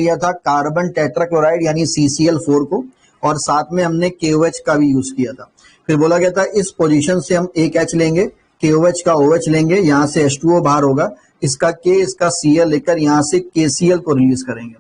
लिया था carbon tetrachloride यानी CCl4 को, और साथ में हमने KOH का भी यूज किया था। फिर बोला गया था इस पोजीशन से हम एक H लेंगे, KOH का OH लेंगे, यहाँ से H2O बाहर होगा, इसका K इसका Cl लेकर यहाँ से KCl को रिलीज करेंगे।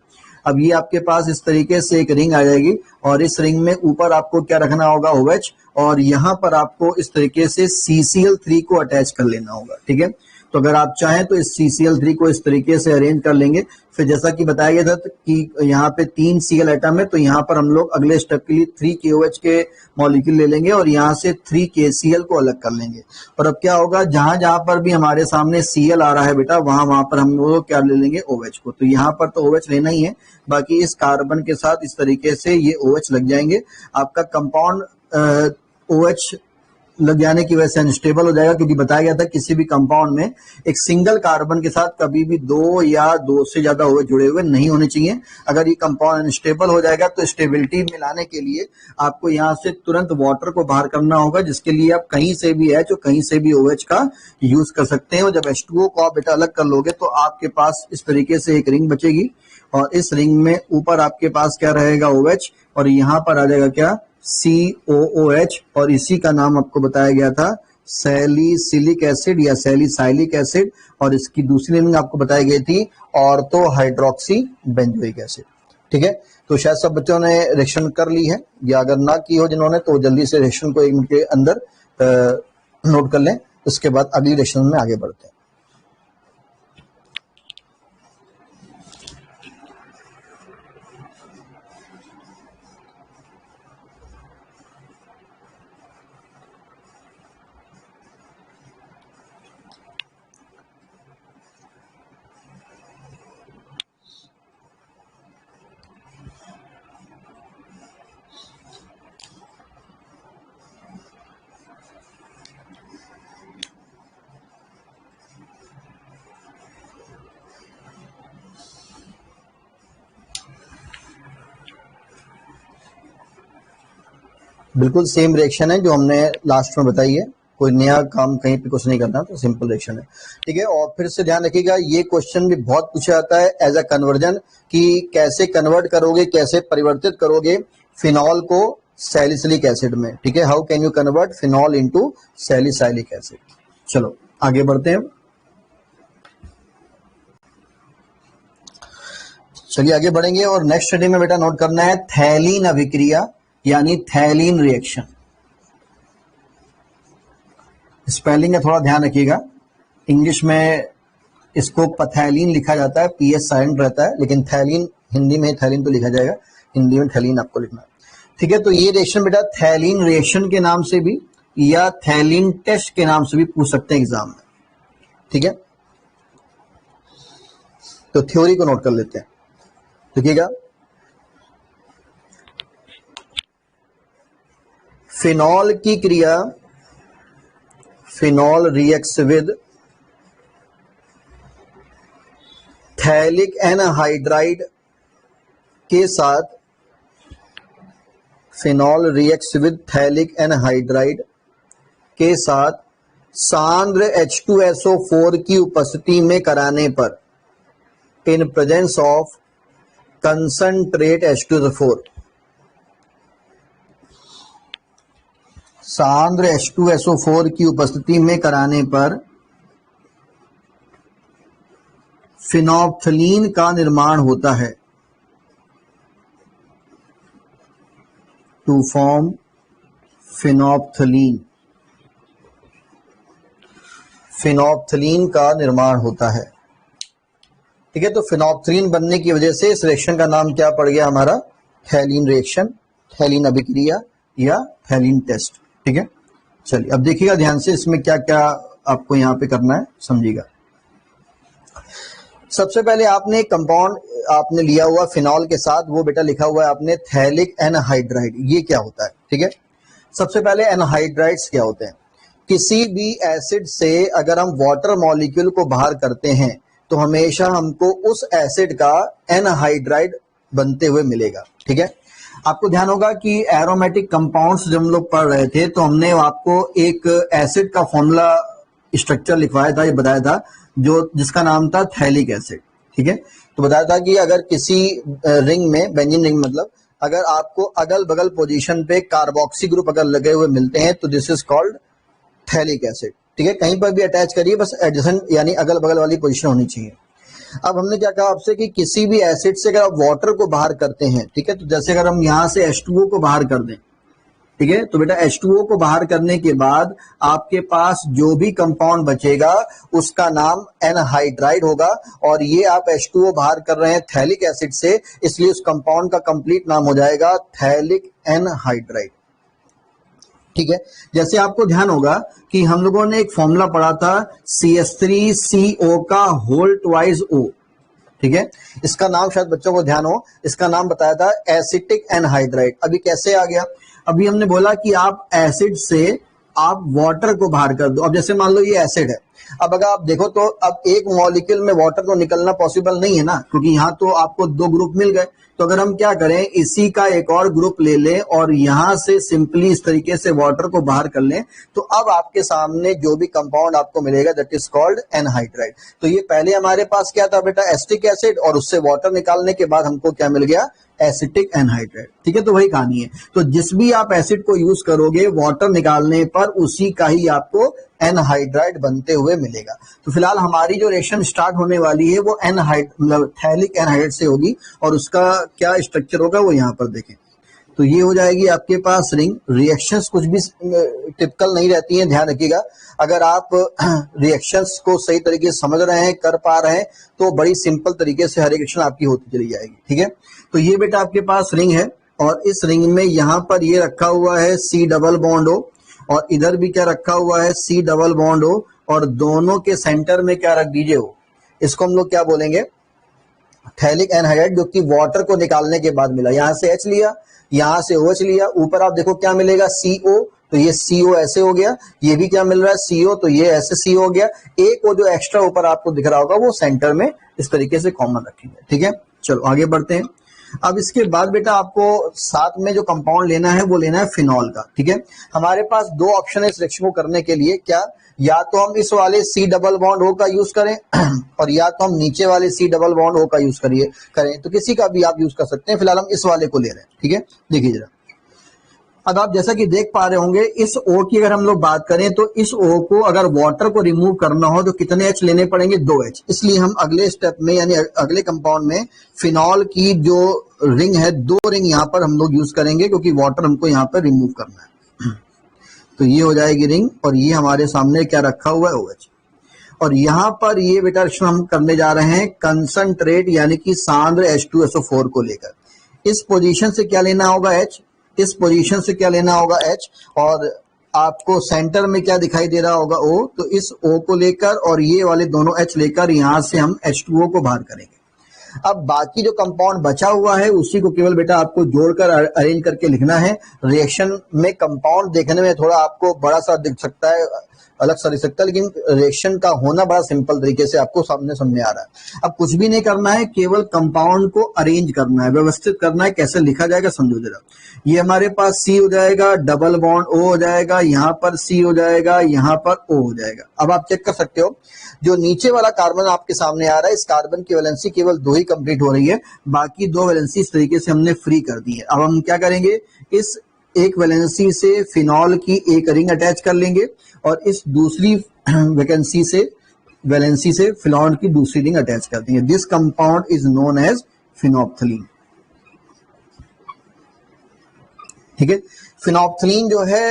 अब ये आपके पास इस तरीके से एक रिंग आ जाएगी, और इस रिंग में ऊपर आपको क्या रखना होगा, OH, और यहाँ पर आपको इस तरीके से CCl3 को अटैच कर लेना होगा। ठीक है, तो अगर आप चाहें तो इस CCl3 को इस तरीके से अरेंज कर लेंगे। फिर जैसा कि बताया गया था कि यहाँ पे 3 Cl एटम है, तो यहाँ पर हम लोग अगले स्टेप के लिए 3 KOH के मॉलिक्यूल ले लेंगे और यहाँ से 3 KCl को अलग कर लेंगे। और अब क्या होगा, जहां जहां पर भी हमारे सामने Cl आ रहा है बेटा, वहां पर हम लोग क्या ले लेंगे, OH को। तो यहाँ पर तो OH लेना ही है, बाकी इस कार्बन के साथ इस तरीके से ये OH लग जाएंगे। आपका कंपाउंड OH लग जाने की वजह से अनस्टेबल हो जाएगा, क्योंकि बताया गया था किसी भी कंपाउंड में एक सिंगल कार्बन के साथ कभी भी 2 या 2 से ज्यादा OH जुड़े हुए नहीं होने चाहिए। अगर ये कंपाउंड अनस्टेबल हो जाएगा तो स्टेबिलिटी मिलाने के लिए आपको यहाँ से तुरंत वाटर को बाहर करना होगा, जिसके लिए आप कहीं से भी H और कहीं से भी OH का यूज कर सकते हैं। और जब H2O को आप बेटा अलग कर लोगे तो आपके पास इस तरीके से एक रिंग बचेगी, और इस रिंग में ऊपर आपके पास क्या रहेगा, OH, और यहाँ पर आ जाएगा क्या, COOH, और इसी का नाम आपको बताया गया था सैलिसिलिक एसिड या सैलिसाइलिक एसिड, और इसकी दूसरी रिंग आपको बताई गई थी ऑर्थो हाइड्रोक्सी बेंजोइक एसिड। ठीक है, तो शायद सब बच्चों ने रिएक्शन कर ली है, या अगर ना की हो जिन्होंने तो जल्दी से रिएक्शन को 1 मिनट के अंदर नोट कर लें। उसके बाद अगली रिएक्शन में आगे बढ़ते हैं। बिल्कुल सेम रिएक्शन है जो हमने लास्ट में बताई है, कोई नया काम कहीं पे कुछ नहीं करना, तो सिंपल रिएक्शन है। ठीक है, और फिर से ध्यान रखिएगा, ये क्वेश्चन भी बहुत पूछा जाता है एज अ कन्वर्जन, कि कैसे कन्वर्ट करोगे, कैसे परिवर्तित करोगे फिनॉल को सैलिसिलिक एसिड में। ठीक है, how can you convert phenol into salicylic acid. चलो आगे बढ़ते हैं। चलिए आगे बढ़ेंगे, और नेक्स्ट स्टडी में बेटा नोट करना है थैलीन अभिक्रिया यानी थैलीन रिएक्शन। स्पेलिंग का थोड़ा ध्यान रखिएगा, इंग्लिश में इसको पथैलीन लिखा जाता है, PS साइलेंट रहता है, लेकिन थैलीन हिंदी में थैलीन तो लिखा जाएगा, हिंदी में थैलीन आपको लिखना है। ठीक है, तो ये रिएक्शन बेटा थैलीन रिएक्शन के नाम से भी या थैलीन टेस्ट के नाम से भी पूछ सकते हैं एग्जाम में। ठीक है, तो थ्योरी को नोट कर लेते हैं। देखिएगा, फिनॉल की क्रिया, phenol reacts with phthalic anhydride के साथ, phenol reacts with phthalic anhydride के साथ सांद्र H2SO4 की उपस्थिति में कराने पर, इन presence of concentrate H2SO4, सांद्र H2SO4 की उपस्थिति में कराने पर फिनोप्थलीन का निर्माण होता है, टू फॉर्म फिनोप्थलीन, फिनोप्थलीन का निर्माण होता है। ठीक है, तो फिनोप्थलीन बनने की वजह से इस रिएक्शन का नाम क्या पड़ गया हमारा, थैलीन रिएक्शन, थैलीन अभिक्रिया या थैलीन टेस्ट। ठीक है, चलिए अब देखिएगा ध्यान से, इसमें क्या क्या आपको यहाँ पे करना है, समझिएगा। सबसे पहले आपने एक कंपाउंड आपने लिया हुआ फिनॉल के साथ, वो बेटा लिखा हुआ है आपने थैलिक एनहाइड्राइड। ये क्या होता है, ठीक है, सबसे पहले एनहाइड्राइड्स क्या होते हैं, किसी भी एसिड से अगर हम वाटर मॉलिक्यूल को बाहर करते हैं तो हमेशा हमको उस एसिड का एनहाइड्राइड बनते हुए मिलेगा। ठीक है, आपको ध्यान होगा कि एरोमेटिक कंपाउंड्स जब हम लोग पढ़ रहे थे तो हमने आपको एक एसिड का फॉर्मूला स्ट्रक्चर लिखवाया था, ये बताया था, जो जिसका नाम था थैलिक एसिड। ठीक है। तो बताया था कि अगर किसी रिंग में, बेंजीन रिंग मतलब अगर आपको अगल बगल पोजीशन पे कार्बोक्सी ग्रुप अगर लगे हुए मिलते हैं तो this is called phthalic acid. ठीक है, कहीं पर भी अटैच करिए, बस एडजेसेंट यानी अगल बगल वाली पोजीशन होनी चाहिए। अब हमने क्या कहा आपसे कि किसी भी एसिड से अगर आप वाटर को बाहर करते हैं, ठीक है, तो जैसे अगर हम यहां से H2O को बाहर कर दें, ठीक है, तो बेटा H2O को बाहर करने के बाद आपके पास जो भी कंपाउंड बचेगा उसका नाम एनहाइड्राइड होगा। और ये आप H2O बाहर कर रहे हैं थैलिक एसिड से, इसलिए उस कंपाउंड का कंप्लीट नाम हो जाएगा थैलिक एनहाइड्राइड। ठीक है, जैसे आपको ध्यान होगा कि हम लोगों ने एक फॉर्मूला पढ़ा था CH3CO का होल ट्वाइस O। ठीक है, इसका नाम शायद बच्चों को ध्यान हो, इसका नाम बताया था एसिटिक एनहाइड्राइड। अभी कैसे आ गया? अभी हमने बोला कि आप एसिड से आप वाटर को बाहर कर दो। अब जैसे मान लो ये एसिड है, अब अगर आप देखो तो अब एक मॉलिक्यूल में वाटर तो निकलना पॉसिबल नहीं है ना, क्योंकि यहाँ तो आपको दो ग्रुप मिल गए। तो अगर हम क्या करें, इसी का एक और ग्रुप ले लें और यहां से सिंपली इस तरीके से वाटर को बाहर कर लें, तो अब आपके सामने जो भी कंपाउंड आपको मिलेगा दैट इज कॉल्ड एनहाइड्राइड। तो ये पहले हमारे पास क्या था बेटा, एसिटिक एसिड, और उससे वाटर निकालने के बाद हमको क्या मिल गया, एसिटिक एनहाइड्राइड। ठीक है, तो वही कहानी है। तो जिस भी आप एसिड को यूज करोगे वाटर निकालने पर उसी का ही आपको एनहाइड्राइड बनते हुए मिलेगा। तो फिलहाल हमारी जो रिएक्शन स्टार्ट होने वाली है वो मतलब थैलिक एनहाइड्राइड से होगी, और उसका क्या स्ट्रक्चर होगा वो यहाँ पर देखें। तो ये हो जाएगी आपके पास रिंग। रिएक्शंस कुछ भी टिपिकल नहीं रहती हैं, ध्यान रखिएगा। अगर आप रिएक्शंस को सही तरीके से समझ रहे हैं, कर पा रहे हैं, तो बड़ी सिंपल तरीके से हर रिएक्शन आपकी होती चली जाएगी। ठीक है, तो ये बेटा आपके पास रिंग है, और इस रिंग में यहाँ पर ये रखा हुआ है C डबल बॉन्ड O, और इधर भी क्या रखा हुआ है, C डबल बॉन्ड O, और दोनों के सेंटर में क्या रख दीजिए O। इसको हम लोग क्या बोलेंगे, थैलिक एनहाइड्राइड, जो कि वाटर को निकालने के बाद मिला। यहां से H लिया, यहां से OH लिया, ऊपर आप देखो क्या मिलेगा, CO, तो ये CO ऐसे हो गया, ये भी क्या मिल रहा है, CO, तो ये ऐसे CO हो गया। एक वो जो एक्स्ट्रा ऊपर आपको दिख रहा होगा वो सेंटर में इस तरीके से कॉमन रखेंगे। ठीक है, चलो आगे बढ़ते हैं। अब इसके बाद बेटा आपको साथ में जो कंपाउंड लेना है वो लेना है फिनॉल का। ठीक है, हमारे पास दो ऑप्शन है इस रिएक्शन को करने के लिए, क्या, या तो हम इस वाले C डबल बॉन्ड O का यूज करें और या तो हम नीचे वाले C डबल बॉन्ड O का यूज करें, तो किसी का भी आप यूज कर सकते हैं। फिलहाल हम इस वाले को ले रहे हैं। ठीक है, देखिए जरा, अब आप जैसा कि देख पा रहे होंगे इस O की अगर हम लोग बात करें तो इस O को अगर वाटर को रिमूव करना हो तो कितने H लेने पड़ेंगे, 2H। इसलिए हम अगले स्टेप में यानी अगले कंपाउंड में फिनॉल की जो रिंग है, 2 रिंग यहाँ पर हम लोग यूज करेंगे, क्योंकि वाटर हमको यहाँ पर रिमूव करना है। तो ये हो जाएगी रिंग, और ये हमारे सामने क्या रखा हुआ है, OH। और यहाँ पर ये बेटा हम करने जा रहे हैं कंसंट्रेट यानी कि सांद्र H2SO4 को लेकर। इस पोजीशन से क्या लेना होगा, H, इस पोजीशन से क्या लेना होगा, H, और आपको सेंटर में क्या दिखाई दे रहा होगा, O। तो इस O को लेकर और ये वाले दोनों H लेकर यहां से हम H2O को बाहर करेंगे। अब बाकी जो कंपाउंड बचा हुआ है उसी को केवल बेटा आपको जोड़कर अरेंज करके लिखना है। रिएक्शन में कंपाउंड देखने में थोड़ा आपको बड़ा सा दिख सकता है, अलग सा दिख सकता है, लेकिन रिएक्शन का होना बड़ा सिंपल तरीके से आपको सामने समझ आ रहा है। अब कुछ भी नहीं करना है, केवल कंपाउंड को अरेंज करना है, व्यवस्थित करना है। कैसे लिखा जाएगा समझो जरा। ये हमारे पास C हो जाएगा, डबल बॉन्ड O हो जाएगा, यहाँ पर C हो जाएगा, यहाँ पर O हो जाएगा। अब आप चेक कर सकते हो जो नीचे वाला कार्बन आपके सामने आ रहा है, इस कार्बन की वैलेंसी केवल 2 ही कंप्लीट हो रही है, बाकी 2 वैलेंसी इस तरीके से हमने फ्री कर दी है। अब हम क्या करेंगे, इस एक वैलेंसी से फिनॉल की एक रिंग अटैच कर लेंगे और इस दूसरी वैलेंसी से फिनॉल की दूसरी रिंग अटैच कर देंगे। This compound is known as phenolphthalein. ठीक है, फिनोप्थलीन जो है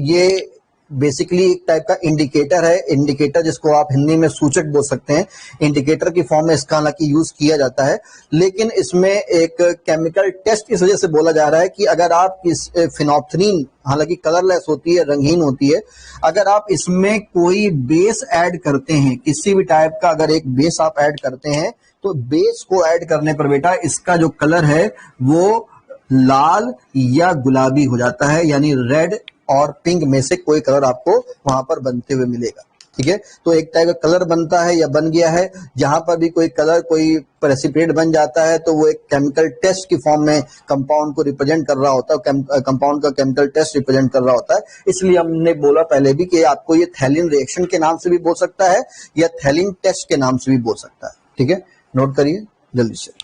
ये बेसिकली एक टाइप का इंडिकेटर है, इंडिकेटर जिसको आप हिंदी में सूचक बोल सकते हैं। इंडिकेटर की फॉर्म में इसका हालांकि यूज किया जाता है, लेकिन इसमें एक केमिकल टेस्ट इस वजह से बोला जा रहा है कि अगर आप इस फिनोप्थलीन, हालांकि कलरलेस होती है, रंगहीन होती है, अगर आप इसमें कोई बेस ऐड करते हैं, किसी भी टाइप का अगर एक बेस आप ऐड करते हैं, तो बेस को ऐड करने पर बेटा इसका जो कलर है वो लाल या गुलाबी हो जाता है, यानी रेड और पिंक में से कोई कलर आपको वहां पर बनते हुए मिलेगा। ठीक है, तो एक टाइप का कलर बनता है या बन गया है। जहां पर भी कोई कलर, कोई प्रेसिपिटेट बन जाता है तो वो एक केमिकल टेस्ट की फॉर्म में कंपाउंड को रिप्रेजेंट कर रहा होता है, कंपाउंड का केमिकल टेस्ट रिप्रेजेंट कर रहा होता है। इसलिए हमने बोला पहले भी कि आपको ये थैलिन रिएक्शन के नाम से भी बोल सकता है या थैलिन टेस्ट के नाम से भी बोल सकता है। ठीक है, नोट करिए जल्दी से।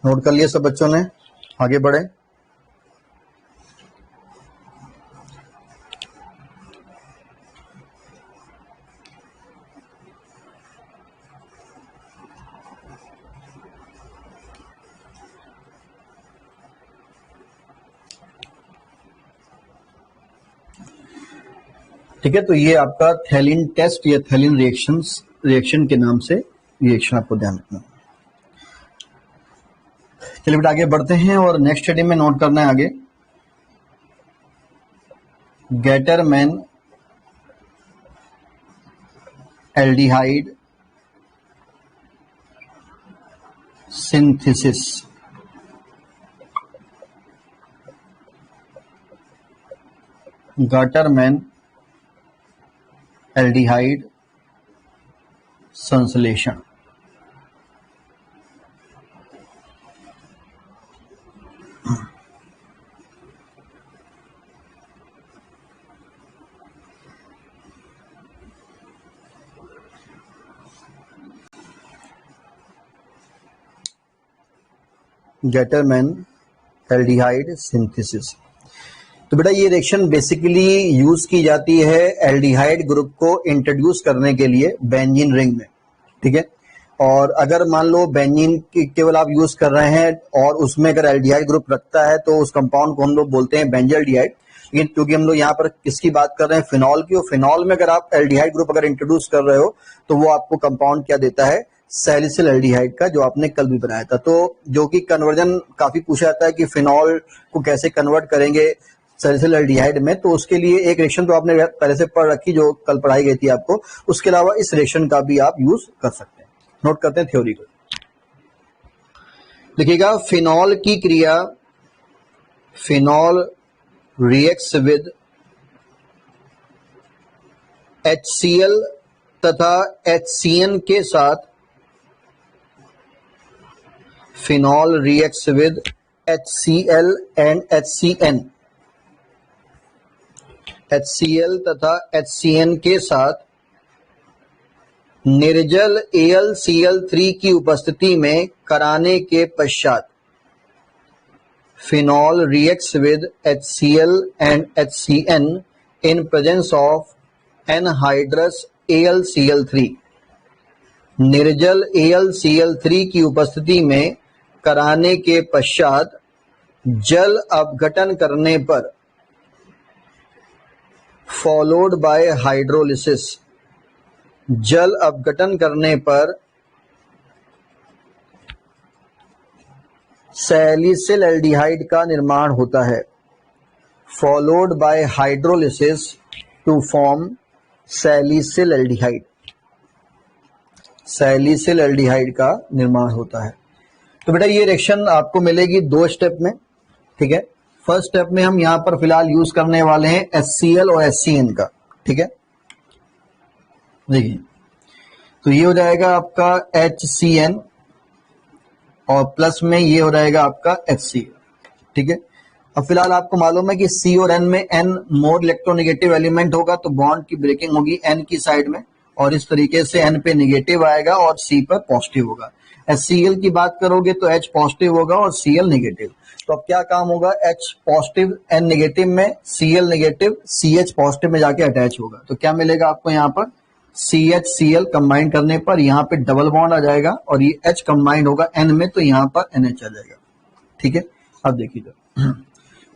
नोट कर लिए सब बच्चों ने, आगे बढ़े। ठीक है, तो ये आपका थैलिन टेस्ट या थैलिन रिएक्शन के नाम से रिएक्शन आपको ध्यान रखना। चलिए बेटा आगे बढ़ते हैं और नेक्स्ट स्टडी में नोट करना है आगे Gattermann aldehyde synthesis. Gattermann aldehyde संश्लेषण। Gattermann aldehyde synthesis. तो बेटा ये रिएक्शन बेसिकली यूज की जाती है एल्डिहाइड ग्रुप को इंट्रोड्यूस करने के लिए बेंजीन रिंग में। ठीक है, और अगर मान लो बेंजीन केवल आप यूज कर रहे हैं और उसमें अगर एल्डिहाइड ग्रुप रखता है तो उस कंपाउंड को हम लोग बोलते हैं बेंजल्डिहाइड। लेकिन क्योंकि हम लोग यहाँ पर किसकी बात कर रहे हैं, फिनॉल की, और फिनॉल में अगर आप एल्डिहाइड ग्रुप अगर इंट्रोड्यूस कर रहे हो तो वो आपको कंपाउंड क्या देता है, सैलिसिल एल्डिहाइड का, जो आपने कल भी बनाया था। तो जो कि कन्वर्जन काफी पूछा जाता है कि फिनॉल को कैसे कन्वर्ट करेंगे सैलिसिल एल्डिहाइड में, तो उसके लिए एक रिएक्शन तो आपने पहले से पढ़ रखी जो कल पढ़ाई गई थी आपको। उसके अलावा इस रिएक्शन का भी आप यूज कर सकते हैं। नोट करते हैं थ्योरी को। देखिएगा, फिनॉल की क्रिया, फिनॉल रिएक्ट्स विद HCl तथा HCN के साथ, phenol reacts with HCl and HCN, HCl तथा HCN के साथ निर्जल AlCl3 की उपस्थिति में कराने के पश्चात phenol reacts with HCl and HCN in presence of anhydrous AlCl3। निर्जल AlCl3 की उपस्थिति में कराने के पश्चात जल अपघटन करने पर फॉलोड बाय हाइड्रोलिसिस, जल अपघटन करने पर सैलिसिल एल्डिहाइड का निर्माण होता है। Followed by hydrolysis to form salicylaldehyde, salicylaldehyde का निर्माण होता है। तो बेटा ये रिएक्शन आपको मिलेगी दो स्टेप में, ठीक है। फर्स्ट स्टेप में हम यहां पर फिलहाल यूज करने वाले हैं HCl और HCN का, ठीक है। देखिए तो ये हो जाएगा आपका HCN और प्लस में ये हो जाएगा आपका HCl, ठीक है। अब फिलहाल आपको मालूम है कि C और N में N मोर इलेक्ट्रोनेगेटिव एलिमेंट होगा तो बॉन्ड की ब्रेकिंग होगी N की साइड में और इस तरीके से N पे नेगेटिव आएगा और C पर पॉजिटिव होगा। HCl की बात करोगे तो H पॉजिटिव होगा और Cl नेगेटिव। तो अब क्या काम होगा, H पॉजिटिव N नेगेटिव में, Cl नेगेटिव CH पॉजिटिव में जाके अटैच होगा। तो क्या मिलेगा आपको यहाँ पर, CH Cl कंबाइन करने पर यहाँ पे डबल बॉन्ड आ जाएगा और ये H कंबाइन होगा N में तो यहाँ पर NH आ जाएगा, ठीक है। अब देखिए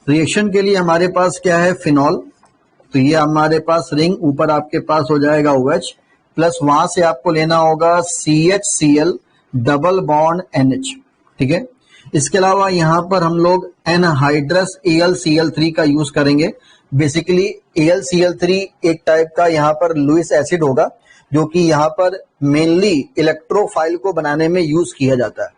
रिएक्शन के लिए हमारे पास क्या है, फिनॉल। तो ये हमारे पास रिंग, ऊपर आपके पास हो जाएगा OH प्लस वहां से आपको लेना होगा CHCl डबल बॉन्ड NH, ठीक है। इसके अलावा यहां पर हम लोग एनहाइड्रस AlCl3 का यूज करेंगे। बेसिकली AlCl3 एक टाइप का यहाँ पर लुइस एसिड होगा जो कि यहाँ पर मेनली इलेक्ट्रोफाइल को बनाने में यूज किया जाता है,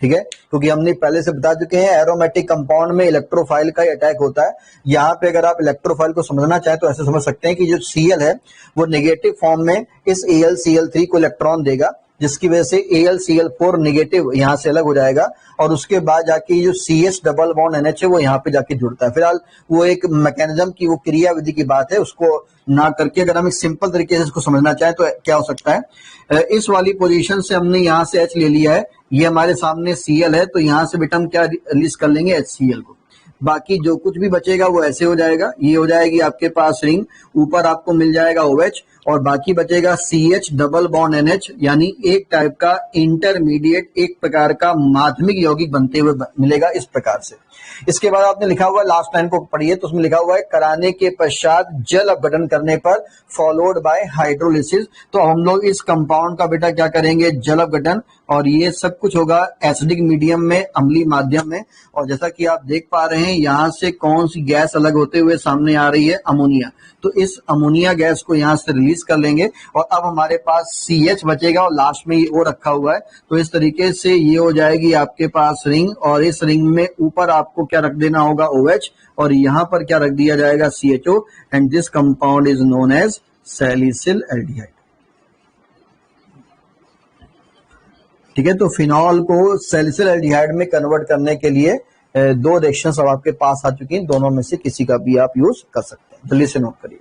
ठीक है। क्योंकि हमने पहले से बता चुके हैं एरोमेटिक कंपाउंड में इलेक्ट्रोफाइल का अटैक होता है। यहाँ पे अगर आप इलेक्ट्रोफाइल को समझना चाहें तो ऐसे समझ सकते हैं कि जो Cl है वो नेगेटिव फॉर्म में इस AlCl3 को इलेक्ट्रॉन देगा, जिसकी वजह से AlCl4 नेगेटिव यहाँ से अलग हो जाएगा और उसके बाद जाके जो CH डबल बॉन्ड NH है वो यहाँ पे जाके जुड़ता है। फिलहाल वो एक मैकेनिज्म की, वो क्रिया विधि की बात है, उसको ना करके अगर हम एक सिंपल तरीके से इसको समझना चाहें तो क्या हो सकता है, इस वाली पोजीशन से हमने यहाँ से H ले लिया है, ये हमारे सामने Cl है, तो यहाँ से बेटा हम क्या रिलीज कर लेंगे, HCl को। बाकी जो कुछ भी बचेगा वो ऐसे हो जाएगा, ये हो जाएगी आपके पास रिंग, ऊपर आपको मिल जाएगा OH और बाकी बचेगा CH डबल बॉन्ड NH, यानी एक टाइप का इंटरमीडिएट, एक प्रकार का माध्यमिक यौगिक बनते हुए मिलेगा इस प्रकार से। इसके बाद आपने लिखा हुआ है, लास्ट लाइन को पढ़िए तो उसमें लिखा हुआ है कराने के पश्चात जल अपघटन करने पर फॉलोड बाय हाइड्रोलिसिस। तो हम लोग इस कंपाउंड का बेटा क्या करेंगे, जल अपघटन, और ये सब कुछ होगा एसिडिक मीडियम में, अम्लीय माध्यम में। और जैसा कि आप देख पा रहे हैं यहाँ से कौन सी गैस अलग होते हुए सामने आ रही है, अमोनिया। तो इस अमोनिया गैस को यहाँ से रिलीज कर लेंगे और अब हमारे पास CH बचेगा और लास्ट में ये O रखा हुआ है। तो इस तरीके से ये हो जाएगी आपके पास रिंग और इस रिंग में ऊपर आपको क्या रख देना होगा, OH, और यहाँ पर क्या रख दिया जाएगा, CHO, and this compound is known as salicylaldehyde, ठीक है। तो फिनॉल को सैलिसिल एल्डिहाइड में कन्वर्ट करने के लिए दो रिएक्शंस अब आपके पास आ चुकी हैं, दोनों में से किसी का भी आप यूज कर सकते हैं। जल्दी से नोट करिए।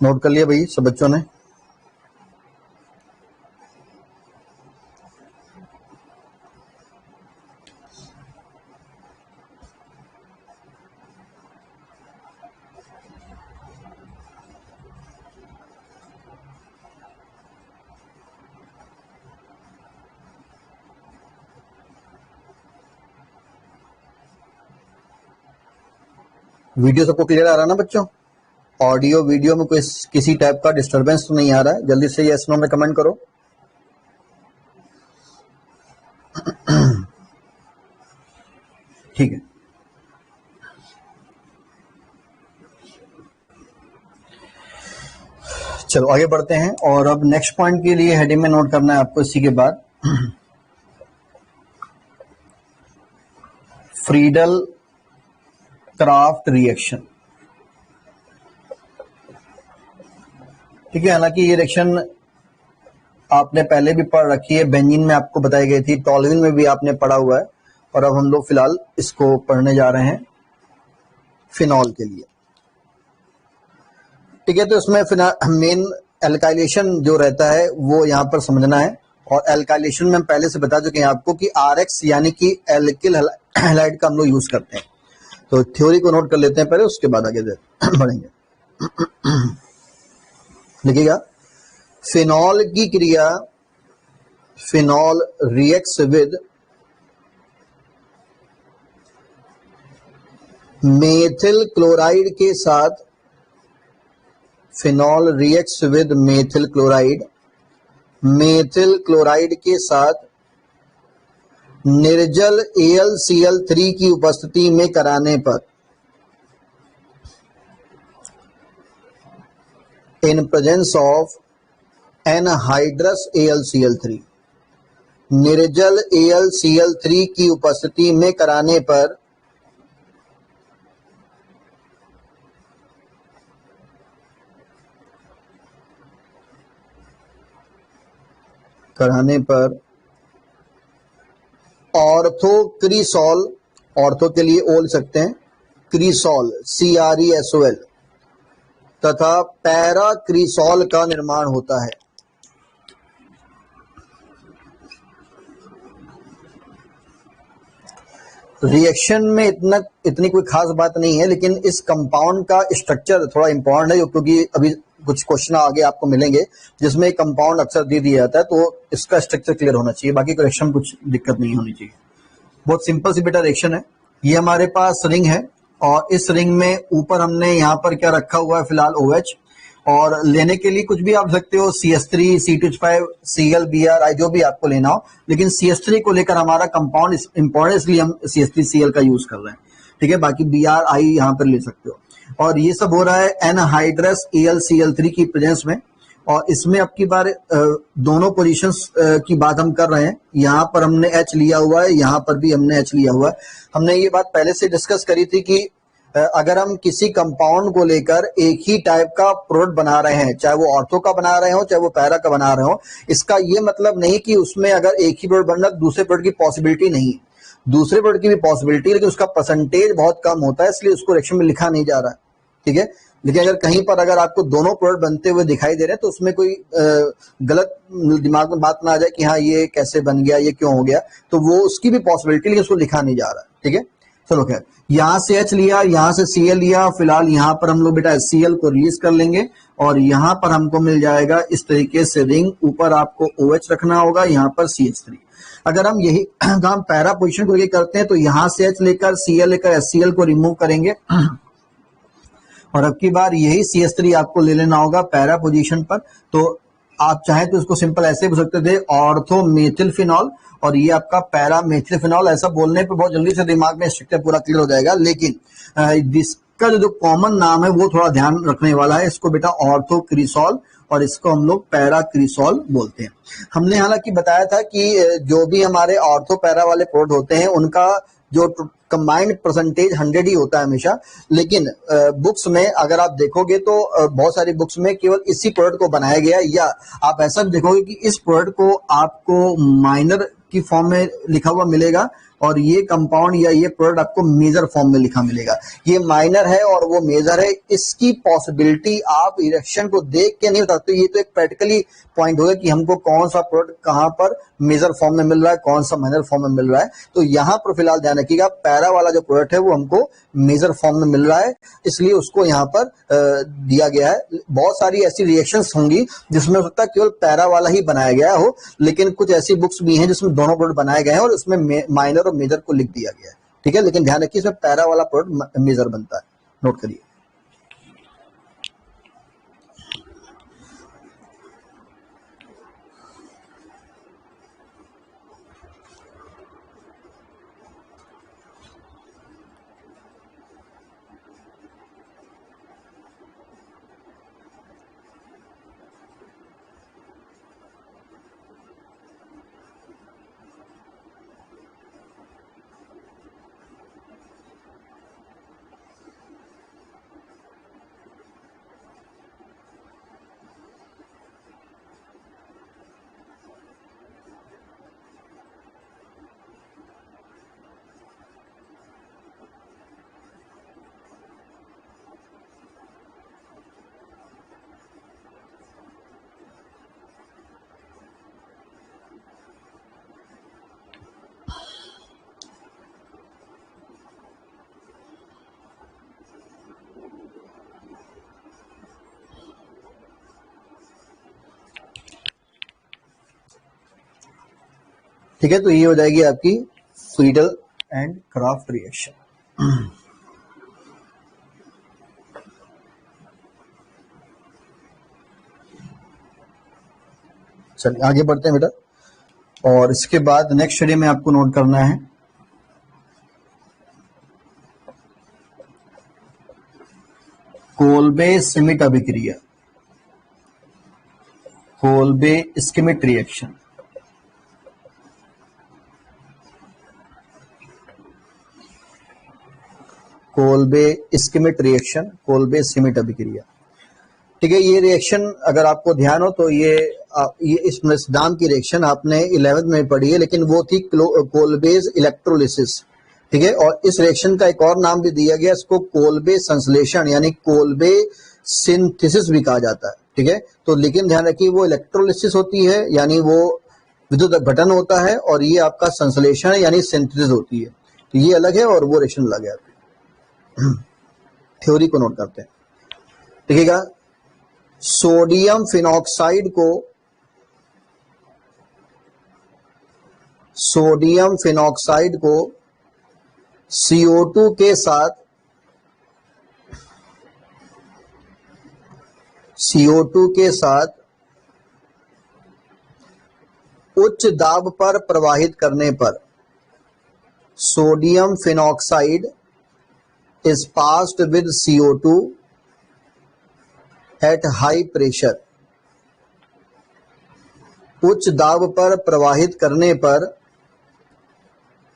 नोट कर लिया भाई सब बच्चों ने? वीडियो सबको क्लियर आ रहा है ना बच्चों? ऑडियो वीडियो में कोई किसी टाइप का डिस्टरबेंस तो नहीं आ रहा है? जल्दी से यस नो में कमेंट करो। ठीक है, चलो आगे बढ़ते हैं। और अब नेक्स्ट पॉइंट के लिए हेडिंग में नोट करना है आपको इसी के बाद, फ्रीडल क्राफ्ट रिएक्शन। ठीक है, हालांकि ये रिएक्शन आपने पहले भी पढ़ रखी है, बेंजीन में आपको बताई गई थी, टॉलुइन में भी आपने पढ़ा हुआ है, और अब हम लोग फिलहाल इसको पढ़ने जा रहे हैं फिनॉल के लिए। ठीक है, तो इसमें मेन एल्काइलेशन जो रहता है वो यहाँ पर समझना है। और एल्काइलेशन में हम पहले से बता चुके हैं आपको कि RX यानी कि एल्किल हैलाइड का हम लोग यूज करते हैं। तो थ्योरी को नोट कर लेते हैं पहले, उसके बाद आगे बढ़ेंगे। देखिएगा, फिनॉल की क्रिया, phenol reacts with methyl chloride के साथ, phenol reacts with methyl chloride, methyl chloride के साथ निर्जल AlCl3 की उपस्थिति में कराने पर, इन प्रेजेंस ऑफ एनहाइड्रस AlCl3, निर्जल AlCl3 की उपस्थिति में कराने पर ऑर्थोक्रिसॉल, ऑर्थो के लिए ओ लिख सकते हैं, क्रिसॉल CRESOL तथा पैराक्रिसॉल का निर्माण होता है। रिएक्शन में इतनी कोई खास बात नहीं है, लेकिन इस कंपाउंड का स्ट्रक्चर थोड़ा इंपॉर्टेंट है, क्योंकि अभी कुछ क्वेश्चन आगे आपको मिलेंगे जिसमें कंपाउंड अक्सर दे दिया जाता है, तो इसका स्ट्रक्चर क्लियर होना चाहिए, बाकी रिएक्शन में कुछ दिक्कत नहीं होनी चाहिए। बहुत सिंपल सी बेटा रिएक्शन है। ये हमारे पास रिंग है, और इस रिंग में ऊपर हमने यहाँ पर क्या रखा हुआ है फिलहाल OH, और लेने के लिए कुछ भी आप सकते हो, CH3, C2H5, Cl, Br, जो भी आपको लेना हो, लेकिन CH3 को लेकर हमारा कंपाउंड इंपॉर्टेंट, इसलिए हम CH3Cl का यूज कर रहे हैं। ठीक है, बाकी Br यहाँ पर ले सकते हो। और ये सब हो रहा है एनहाइड्रस AlCl3 की प्रेजेंस में, और इसमें अब की बार दोनों पोजीशंस की बात हम कर रहे हैं। यहाँ पर हमने H लिया हुआ है, यहाँ पर भी हमने H लिया हुआ है। हमने ये बात पहले से डिस्कस करी थी कि अगर हम किसी कंपाउंड को लेकर एक ही टाइप का प्रोडक्ट बना रहे हैं, चाहे वो ऑर्थो का बना रहे हो चाहे वो पैरा का बना रहे हो, इसका ये मतलब नहीं कि उसमें अगर एक ही प्रोडक्ट बन रहा है दूसरे प्रोडक्ट की पॉसिबिलिटी नहीं है। दूसरे प्रोडक्ट की भी पॉसिबिलिटी, लेकिन उसका परसेंटेज बहुत कम होता है, इसलिए उसको रिएक्शन में लिखा नहीं जा रहा है। ठीक है, लेकिन अगर कहीं पर अगर आपको दोनों प्रोडक्ट बनते हुए दिखाई दे रहे हैं तो उसमें कोई गलत दिमाग में बात ना आ जाए कि हाँ ये कैसे बन गया, ये क्यों हो गया, तो वो उसकी भी पॉसिबिलिटी, लेकिन उसको लिखा नहीं जा रहा है। ठीक है, चलो खैर, यहाँ से H लिया, यहाँ से Cl लिया, फिलहाल यहाँ पर हम लोग बेटा Cl को रिलीज कर लेंगे, और यहाँ पर हमको मिल जाएगा इस तरीके से रिंग, ऊपर आपको OH रखना होगा, यहाँ पर CH3। अगर हम यही काम पैरा पोजिशन को लेकर करते हैं तो यहाँ से H लेकर Cl लेकर HCl को रिमूव करेंगे, और अब की बार यही CH3 आपको ले लेना होगा पैरा पोजीशन पर। तो आप चाहें तो इसको सिंपल ऐसे बोल सकते थे, ऑर्थो मेथिल फिनॉल, और ये आपका पैरा मेथिल फिनॉल। ऐसा बोलने पे बहुत जल्दी से दिमाग में स्ट्रक्चर पूरा क्लियर हो जाएगा, लेकिन इसका जो कॉमन नाम है वो थोड़ा ध्यान रखने वाला है। इसको बेटा ऑर्थो क्रिसॉल, और इसको हम लोग पैरा क्रिसॉल बोलते हैं। हमने हालांकि बताया था कि जो भी हमारे ऑर्थो पैरा वाले प्रोडक्ट होते हैं उनका जो कंबाइंड परसेंटेज 100 ही होता है हमेशा, लेकिन बुक्स में अगर आप देखोगे तो बहुत सारी बुक्स में केवल इसी प्रोडक्ट को बनाया गया, या आप ऐसा देखोगे कि इस प्रोडक्ट को आपको माइनर की फॉर्म में लिखा हुआ मिलेगा, और ये कंपाउंड या ये प्रोडक्ट आपको मेजर फॉर्म में लिखा मिलेगा। ये माइनर है और वो मेजर है, इसकी पॉसिबिलिटी आप रिएक्शन को देख के नहीं बता सकते। ये तो एक प्रैक्टिकली पॉइंट होगा कि हमको कौन सा प्रोडक्ट कहां पर मेजर फॉर्म में मिल रहा है, कौन सा माइनर फॉर्म में मिल रहा है। तो यहां पर फिलहाल ध्यान रखिएगा, पैरा वाला जो प्रोडक्ट है वो हमको मेजर फॉर्म में मिल रहा है, इसलिए उसको यहाँ पर दिया गया है। बहुत सारी ऐसी रिएक्शंस होंगी जिसमें हो सकता है केवल पैरा वाला ही बनाया गया हो, लेकिन कुछ ऐसी बुक्स भी हैं जिसमें दोनों प्रोडक्ट बनाए गए हैं और उसमें माइनर और मेजर को लिख दिया गया है। ठीक है, लेकिन ध्यान रखिए इसमें पैरा वाला प्रोडक्ट मेजर बनता है, नोट करिए। ठीक है, तो ये हो जाएगी आपकी फ्रीडल एंड क्राफ्ट रिएक्शन। चलिए आगे बढ़ते हैं बेटा। और इसके बाद नेक्स्ट स्टडी में आपको नोट करना है कोल्बे श्मिट अभिक्रिया, Kolbe Schmidt reaction. Kolbe Schmidt reaction, Kolbe Schmidt अभिक्रिया। ठीक है, ये रिएक्शन अगर आपको ध्यान हो तो ये इस नाम की रिएक्शन आपने 11th में पढ़ी है, लेकिन वो थी कोल्बेज इलेक्ट्रोलिसिस। ठीक है, और इस रिएक्शन का एक और नाम भी दिया गया, इसको कोल्बे संश्लेषण यानी कोल्बे सिंथेसिस भी कहा जाता है। ठीक है, तो लेकिन ध्यान रखिए वो इलेक्ट्रोलिसिस होती है यानी वो विद्युत अपघटन होता है, और ये आपका संश्लेषण यानी सिंथेसिस होती है। तो ये अलग है और वो रिएक्शन अलग है। थ्योरी को नोट करते हैं, देखिएगा। सोडियम फिनॉक्साइड को CO2 के साथ उच्च दाब पर प्रवाहित करने पर sodium phenoxide is passed with CO2 at high pressure। उच्च दाब पर प्रवाहित करने पर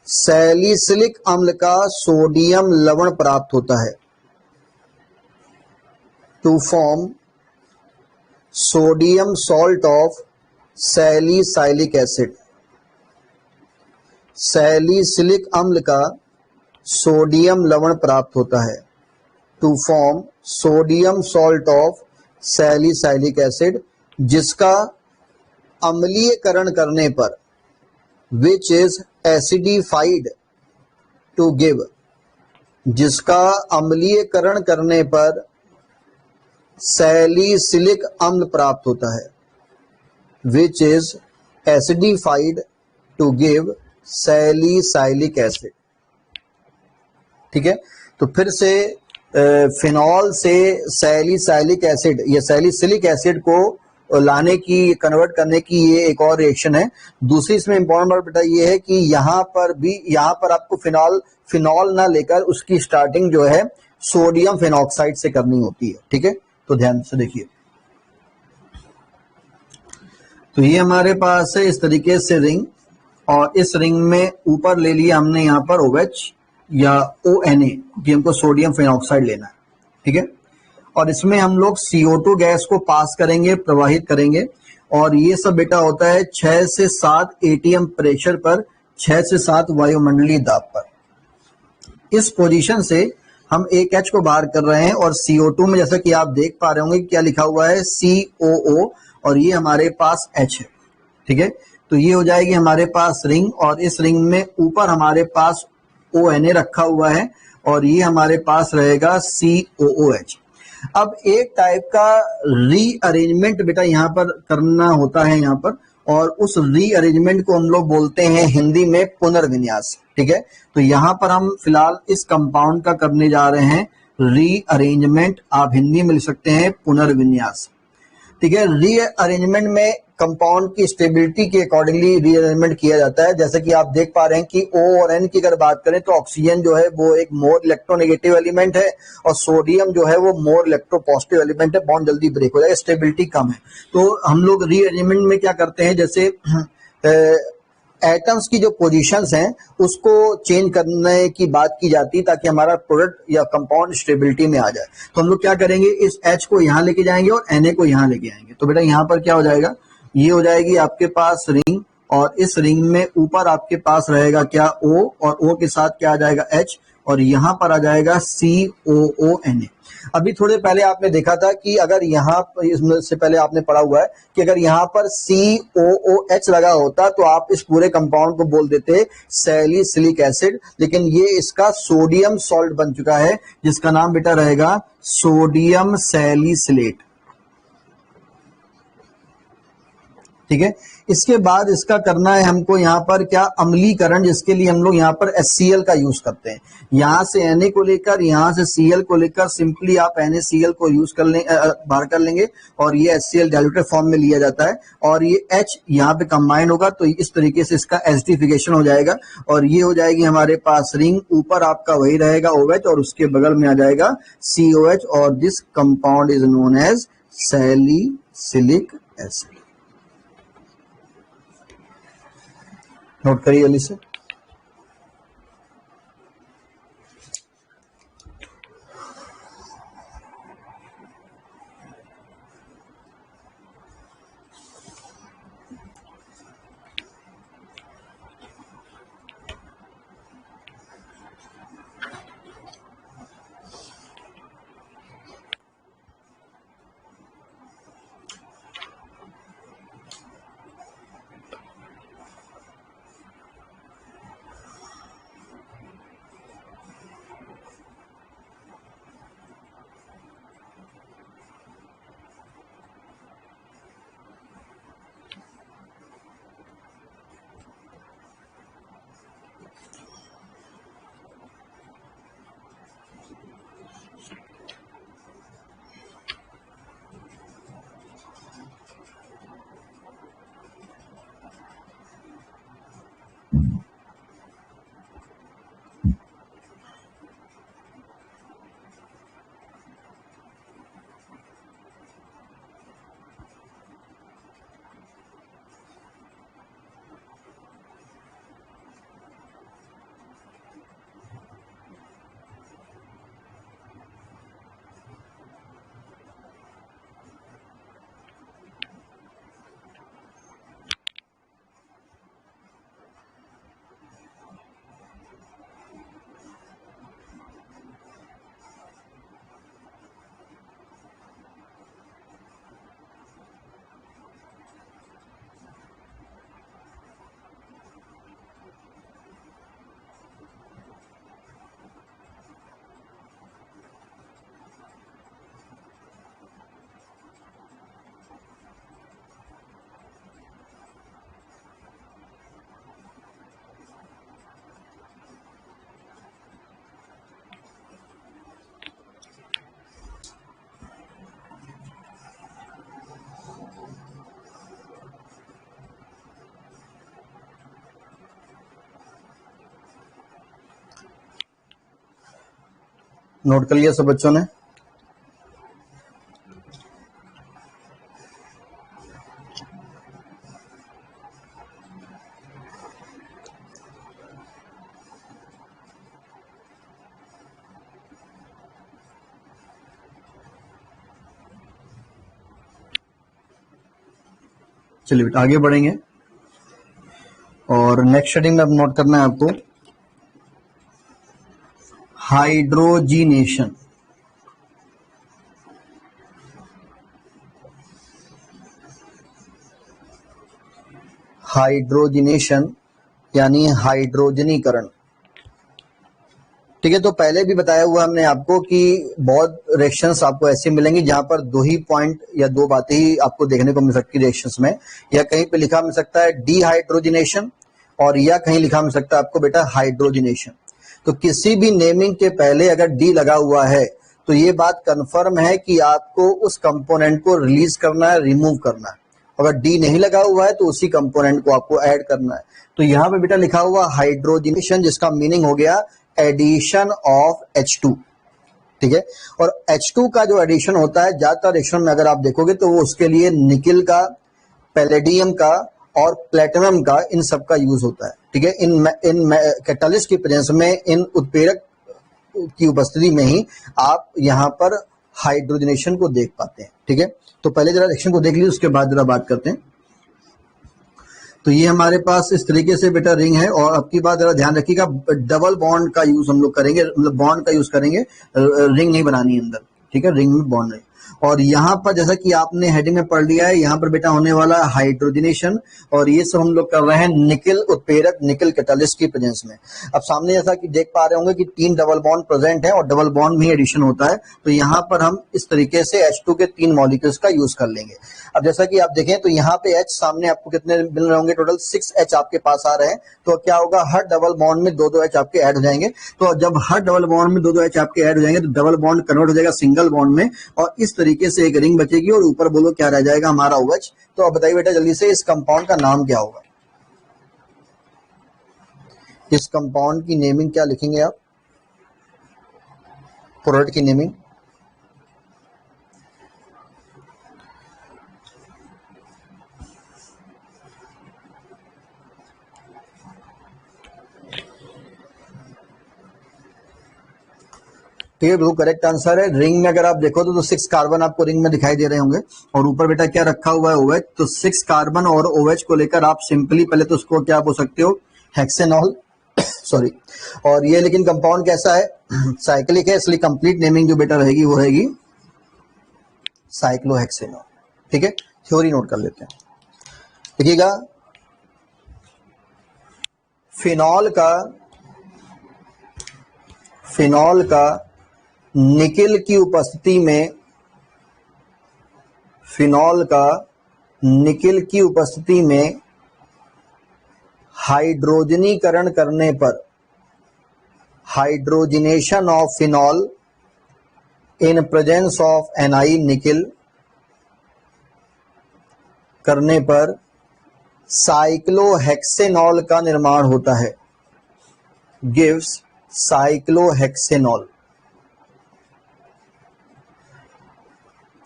सैलिसिलिक अम्ल का सोडियम लवण प्राप्त होता है, to form sodium salt of salicylic acid. Salicylic अम्ल का सोडियम लवण प्राप्त होता है, to form sodium salt of salicylic acid, जिसका अम्लीयकरण करने पर which is acidified to give, जिसका अम्लीयकरण करने पर सैलिसिलिक अम्ल प्राप्त होता है, which is acidified to give salicylic acid. ठीक है, तो फिर से फिनॉल से सैलिसाइलिक एसिड या सैलिसिलिक एसिड को लाने की, कन्वर्ट करने की ये एक और रिएक्शन है। दूसरी इसमें इंपॉर्टेंट बात बेटा ये है कि यहाँ पर आपको फिनॉल ना लेकर उसकी स्टार्टिंग जो है सोडियम फिनॉक्साइड से करनी होती है। ठीक है, तो ध्यान से देखिए। तो ये हमारे पास है इस तरीके से रिंग, और इस रिंग में ऊपर ले लिया हमने यहाँ पर OH या ONA, कि हमको सोडियम फिनॉक्साइड लेना है। ठीक है, और इसमें हम लोग CO2 गैस को पास करेंगे, प्रवाहित करेंगे, और ये सब बेटा होता है 6 से 7 atm प्रेशर पर 6 से 7 वायुमंडलीय दाब पर। इस पोजीशन से हम एक H को बाहर कर रहे हैं और CO2 में जैसा कि आप देख पा रहे होंगे क्या लिखा हुआ है COO और ये हमारे पास H है। ठीक है, तो ये हो जाएगी हमारे पास रिंग और इस रिंग में ऊपर हमारे पास ONA रखा हुआ है और ये हमारे पास रहेगा COOH। अब एक टाइप का रीअरेंजमेंट बेटा यहाँ पर करना होता है यहाँ पर, और उस रीअरेंजमेंट को हम लोग बोलते हैं हिंदी में पुनर्विन्यास। ठीक है, तो यहाँ पर हम फिलहाल इस कंपाउंड का करने जा रहे हैं रीअरेंजमेंट, आप हिंदी में लिख सकते हैं पुनर्विन्यास। ठीक है, रीअरेंजमेंट में कंपाउंड की स्टेबिलिटी के अकॉर्डिंगली रीअरेंजमेंट किया जाता है। जैसे कि आप देख पा रहे हैं कि O और N की अगर बात करें तो ऑक्सीजन जो है वो एक मोर इलेक्ट्रोनेगेटिव एलिमेंट है और सोडियम जो है वो मोर इलेक्ट्रोपॉजिटिव एलिमेंट है, बॉन्ड जल्दी ब्रेक हो जाएगा, स्टेबिलिटी कम है। तो हम लोग रीअरेंजमेंट में क्या करते हैं, जैसे एटम्स की जो पोजीशंस हैं उसको चेंज करने की बात की जाती है ताकि हमारा प्रोडक्ट या कंपाउंड स्टेबिलिटी में आ जाए। तो हम लोग क्या करेंगे, इस H को यहाँ लेके जाएंगे और Na को यहाँ लेके आएंगे। तो बेटा यहाँ पर क्या हो जाएगा, ये हो जाएगी आपके पास रिंग और इस रिंग में ऊपर आपके पास रहेगा क्या O और O के साथ क्या आ जाएगा H और यहाँ पर आ जाएगा COONA। अभी थोड़े पहले आपने देखा था कि अगर यहाँ इसमें से पहले आपने पढ़ा हुआ है कि अगर यहाँ पर COOH लगा होता तो आप इस पूरे कंपाउंड को बोल देते सैलिसिलिक एसिड, लेकिन ये इसका सोडियम सॉल्ट बन चुका है जिसका नाम बेटा रहेगा सोडियम सैलिसिलेट। ठीक है, इसके बाद इसका करना है हमको यहाँ पर क्या, अम्लीकरण, जिसके लिए हम लोग यहाँ पर HCl का यूज करते हैं। यहाँ से Na को लेकर यहाँ से Cl को लेकर सिंपली आप NaCl को यूज कर लें, बाहर कर लेंगे और ये HCl डाइल्यूटेड फॉर्म में लिया जाता है और ये H यहाँ पे कंबाइन होगा तो इस तरीके से इसका एसिडिफिकेशन हो जाएगा और ये हो जाएगी हमारे पास रिंग, ऊपर आपका वही रहेगा OH और उसके बगल में आ जाएगा COH और this compound is known as salicylic acid. Note करिए जल्दी से। नोट कर लिया सब बच्चों ने। चलिए बेटा आगे बढ़ेंगे और नेक्स्ट हेडिंग में अब नोट करना है आपको हाइड्रोजिनेशन। हाइड्रोजिनेशन यानी हाइड्रोजनीकरण। ठीक है, तो पहले भी बताया हुआ हमने आपको कि बहुत रिएक्शंस आपको ऐसे मिलेंगे जहां पर दो ही पॉइंट या दो बातें ही आपको देखने को मिल सकती है रिएक्शंस में, या कहीं पे लिखा मिल सकता है डीहाइड्रोजिनेशन और या कहीं लिखा मिल सकता है आपको बेटा हाइड्रोजिनेशन। तो किसी भी नेमिंग के पहले अगर डी लगा हुआ है तो ये बात कंफर्म है कि आपको उस कंपोनेंट को रिलीज करना है, रिमूव करना है। अगर डी नहीं लगा हुआ है तो उसी कंपोनेंट को आपको ऐड करना है। तो यहाँ पे बेटा लिखा हुआ हाइड्रोजिनेशन, जिसका मीनिंग हो गया एडिशन ऑफ H2। ठीक है, और H2 का जो एडिशन होता है ज्यादातर रिएक्शन में अगर आप देखोगे तो वो उसके लिए निकिल का, पैलेडियम का और प्लेटिनम का, इन सब का यूज होता है। ठीक है, इन कैटालिस्ट की प्रेजेंस में, इन उत्प्रेरक की उपस्थिति में ही आप यहाँ पर हाइड्रोजनेशन को देख पाते हैं। ठीक है, तो पहले जरा रिएक्शन को देख लीजिए, उसके बाद जरा बात करते हैं। तो ये हमारे पास इस तरीके से बेटा रिंग है, और अब की बात जरा ध्यान रखिएगा, डबल बॉन्ड का यूज हम लोग करेंगे, मतलब बॉन्ड का यूज करेंगे, रिंग नहीं बनानी अंदर। ठीक है, रिंग में बॉन्ड नहीं। और यहाँ पर जैसा कि आपने हेडिंग में पढ़ लिया है, यहाँ पर बेटा होने वाला है हाइड्रोजनेशन, और ये सब हम लोग कर रहे हैं निकिल उत्प्रेरक, निकिल कैटालिस्ट की प्रेजेंस में। अब सामने जैसा कि देख पा रहे होंगे कि 3 डबल बॉन्ड प्रेजेंट है और डबल बॉन्ड में ही एडिशन होता है। तो यहाँ पर हम इस तरीके से H2 के 3 मॉलिक्यूल्स का यूज कर लेंगे। अब जैसा कि आप देखें तो यहाँ पे H सामने आपको कितने मिल रहे होंगे, टोटल 6 H आपके पास आ रहे हैं। तो क्या होगा, हर डबल बॉन्ड में 2-2 H आपके ऐड हो जाएंगे। तो जब हर डबल बॉन्ड में 2-2 H आपके ऐड हो जाएंगे तो डबल बॉन्ड कन्वर्ट हो जाएगा सिंगल बॉन्ड में, और इस तरीके से एक रिंग बचेगी और ऊपर बोलो क्या रह जाएगा हमारा OH। तो अब बताइए बेटा जल्दी से, इस कंपाउंड का नाम क्या होगा? इस कंपाउंड की नेमिंग क्या लिखेंगे आप? प्रोडक्ट की नेमिंग तो ये बिल्कुल करेक्ट आंसर है। रिंग में अगर आप देखो तो 6 कार्बन आपको रिंग में दिखाई दे रहे होंगे, और ऊपर बेटा क्या रखा हुआ है, OH। तो 6 कार्बन और OH को लेकर आप सिंपली पहले तो उसको क्या बोल सकते हो, हेक्सेनॉल सॉरी। और ये लेकिन कंपाउंड कैसा है, साइक्लिक है, इसलिए कंप्लीट नेमिंग जो बेटा रहेगी वो रहेगी साइक्लोहेक्सेनॉल। ठीक है, थ्योरी नोट कर लेते हैं। देखिएगा, फिनॉल का निकिल की उपस्थिति में, फिनॉल का निकिल की उपस्थिति में हाइड्रोजनीकरण करने पर, hydrogenation of phenol in presence of Ni nickel करने पर साइक्लोहेक्सेनॉल का निर्माण होता है, गिव्स साइक्लोहेक्सेनॉल।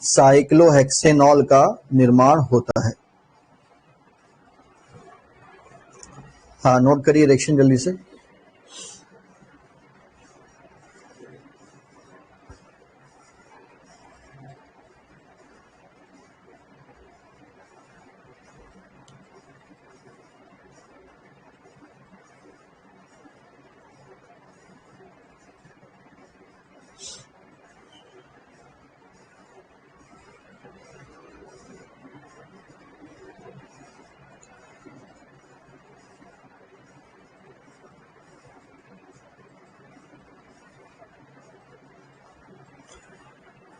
साइक्लोहेक्सेनॉल का निर्माण होता है। हाँ, नोट करिए रिएक्शन जल्दी से।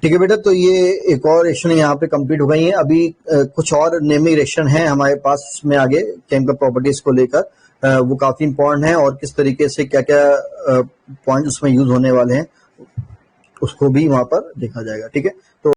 ठीक है बेटा, तो ये एक और रिएक्शन यहाँ पे कंप्लीट हो गई है। अभी कुछ और नेमिंग रिएक्शन है हमारे पास में आगे केमिकल प्रॉपर्टीज को लेकर, वो काफी इंपॉर्टेंट है, और किस तरीके से क्या क्या पॉइंट उसमें यूज होने वाले हैं उसको भी वहां पर देखा जाएगा। ठीक है, तो